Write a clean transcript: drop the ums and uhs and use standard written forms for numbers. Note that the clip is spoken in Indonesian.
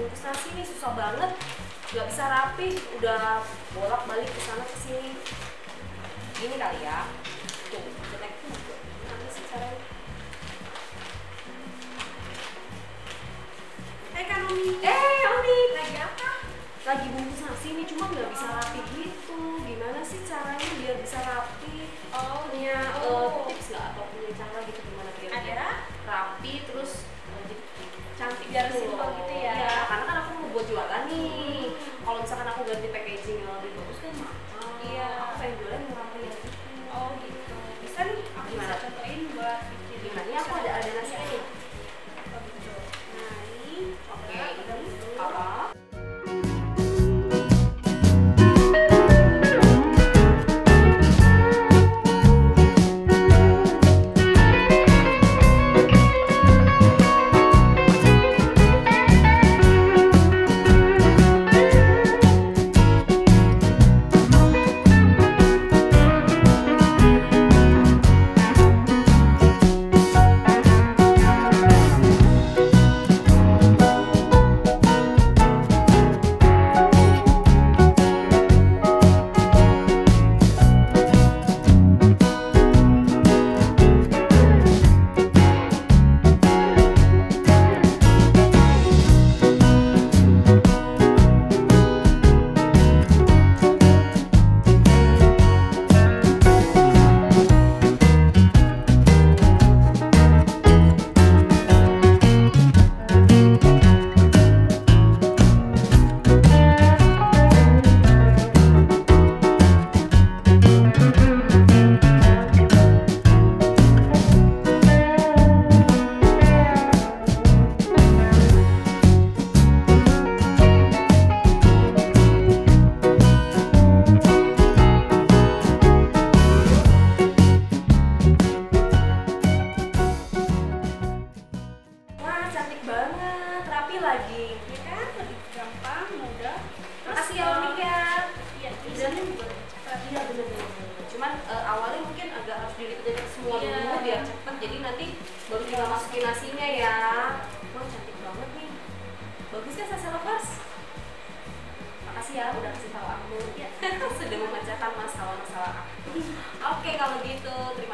bungkus nasi nih susah banget, nggak bisa rapi, udah bolak-balik ke sana ke sini. Ini kali ya. Tuh, jelek juga. Gimana sih caranya? Kak Naomi. Naomi, lagi apa? Lagi bungkus nasi nih, cuma nggak bisa rapi gitu. Gimana sih caranya biar bisa rapi? Punya tips nggak atau punya cara gitu gimana biar ada rapi terus cantik biar gitu simpel loh. gitu ya. Iya, karena kan aku mau buat jualan nih. Kalau misalkan aku ganti packaging yang lebih bagus kan mahal. Iya. Aku pengen jualan murah-murah gitu. Oh gitu. Bisa nih, aku Gimana? bisa contohin buat bikin. Gimana? Ini aku ada nasi ya. nih. Oh gitu. Nah ini, Oke, udah ini dulu. apa? Lagi Ya kan, lebih gampang, mudah. makasih ya Naomi ya. Iya, Dan biasanya juga cepat. iya bener-bener. Cuman awalnya mungkin agak harus dilipat semua Iya. dulu biar cepet. Jadi nanti baru tinggal masukin nasinya ya. Wah cantik banget nih. Bagus kan Sasa Lovers? Makasih ya udah kasih tahu aku. Ya. Sudah memecahkan masalah-masalah aku. Oke kalau gitu terima